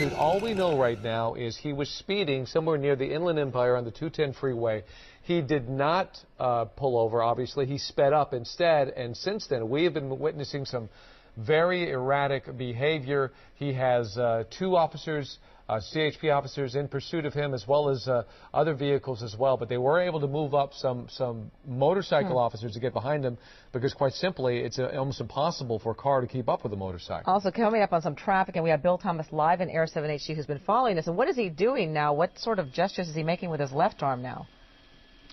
pursuit. All we know right now is he was speeding somewhere near the Inland Empire on the 210 freeway. He did not pull over, obviously. He sped up instead, and since then we have been witnessing some very erratic behavior. He has two officers, CHP officers, in pursuit of him, as well as other vehicles as well. But they were able to move up some motorcycle officers to get behind him, because quite simply it's almost impossible for a car to keep up with a motorcycle. Also coming up on some traffic, and we have Bill Thomas live in Air 7 HD, who's been following this. And what is he doing now? What sort of gestures is he making with his left arm now?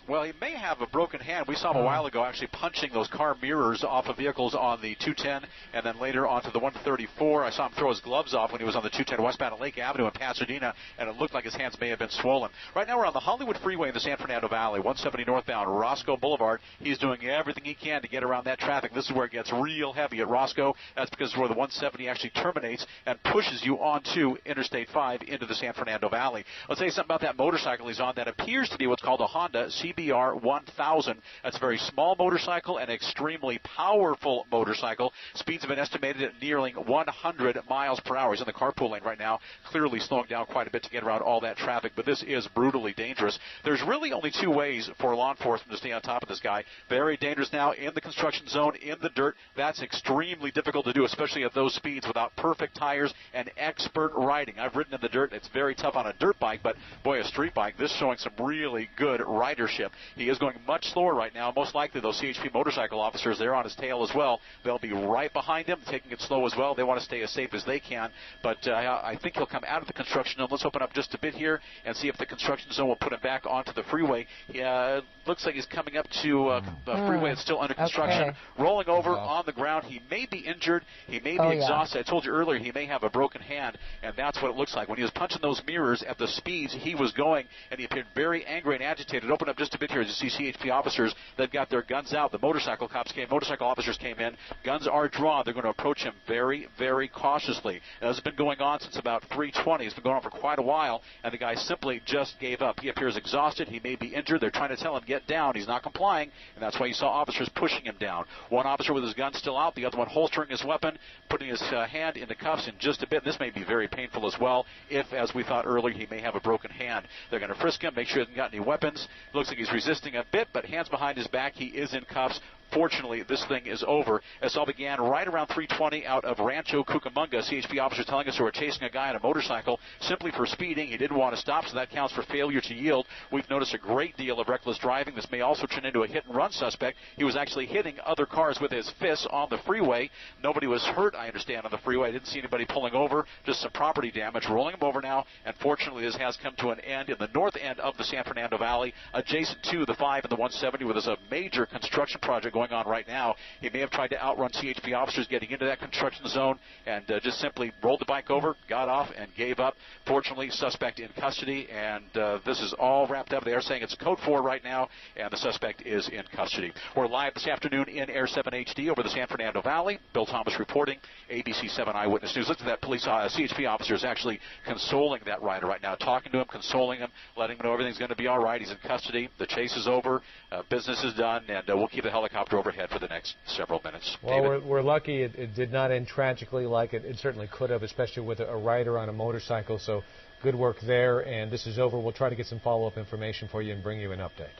Well, he may have a broken hand. We saw him a while ago actually punching those car mirrors off of vehicles on the 210 and then later onto the 134. I saw him throw his gloves off when he was on the 210 westbound at Lake Avenue in Pasadena, and it looked like his hands may have been swollen. Right now we're on the Hollywood Freeway in the San Fernando Valley, 170 northbound, Roscoe Boulevard. He's doing everything he can to get around that traffic. This is where it gets real heavy at Roscoe. That's because it's where the 170 actually terminates and pushes you onto Interstate 5 into the San Fernando Valley. Let's say something about that motorcycle he's on. That appears to be what's called a Honda CBR 1000. That's a very small motorcycle and extremely powerful motorcycle. Speeds have been estimated at nearly 100 miles per hour. He's in the carpool lane right now, clearly slowing down quite a bit to get around all that traffic, but this is brutally dangerous. There's really only two ways for law enforcement to stay on top of this guy. Very dangerous now in the construction zone, in the dirt. That's extremely difficult to do, especially at those speeds without perfect tires and expert riding. I've ridden in the dirt. It's very tough on a dirt bike, but boy, a street bike, this is showing some really good ridership. He is going much slower right now. Most likely those CHP motorcycle officers, they're on his tail as well. They'll be right behind him, taking it slow as well. They want to stay as safe as they can, but I think he'll come out of the construction zone. Let's open up just a bit here and see if the construction zone will put him back onto the freeway. It looks like he's coming up to a freeway that's still under construction, rolling over on the ground. He may be injured. He may be exhausted. I told you earlier he may have a broken hand, and that's what it looks like. When he was punching those mirrors at the speeds he was going, and he appeared very angry and agitated. Open up just a bit here as you see CHP officers. They've got their guns out. The motorcycle officers came in. Guns are drawn. They're going to approach him very, very cautiously. This has been going on since about 3:20. It's been going on for quite a while, and the guy simply just gave up. He appears exhausted. He may be injured. They're trying to tell him, get down. He's not complying, and that's why you saw officers pushing him down. One officer with his gun still out, the other one holstering his weapon, putting his hand into cuffs in just a bit. This may be very painful as well if, as we thought earlier, he may have a broken hand. They're going to frisk him, make sure he hasn't got any weapons. Looks like he's resisting a bit, but hands behind his back. He is in cuffs. Fortunately, this thing is over. This all began right around 3:20 out of Rancho Cucamonga. CHP officers telling us who were chasing a guy on a motorcycle simply for speeding. He didn't want to stop, so that counts for failure to yield. We've noticed a great deal of reckless driving. This may also turn into a hit-and-run suspect. He was actually hitting other cars with his fists on the freeway. Nobody was hurt, I understand, on the freeway. I didn't see anybody pulling over, just some property damage. Rolling him over now, and fortunately this has come to an end in the north end of the San Fernando Valley, adjacent to the 5 and the 170, where there's a major construction project going on right now. He may have tried to outrun CHP officers getting into that construction zone and just simply rolled the bike over, got off, and gave up. Fortunately, suspect in custody, and this is all wrapped up. They are saying it's code 4 right now, and the suspect is in custody. We're live this afternoon in Air 7 HD over the San Fernando Valley. Bill Thomas reporting, ABC 7 Eyewitness News. Look at that police CHP officer is actually consoling that rider right now, talking to him, consoling him, letting him know everything's going to be all right. He's in custody. The chase is over. Business is done, and we'll keep the helicopter overhead for the next several minutes. Well, we're lucky it did not end tragically like it certainly could have, especially with a rider on a motorcycle. So good work there, and this is over. We'll try to get some follow-up information for you and bring you an update.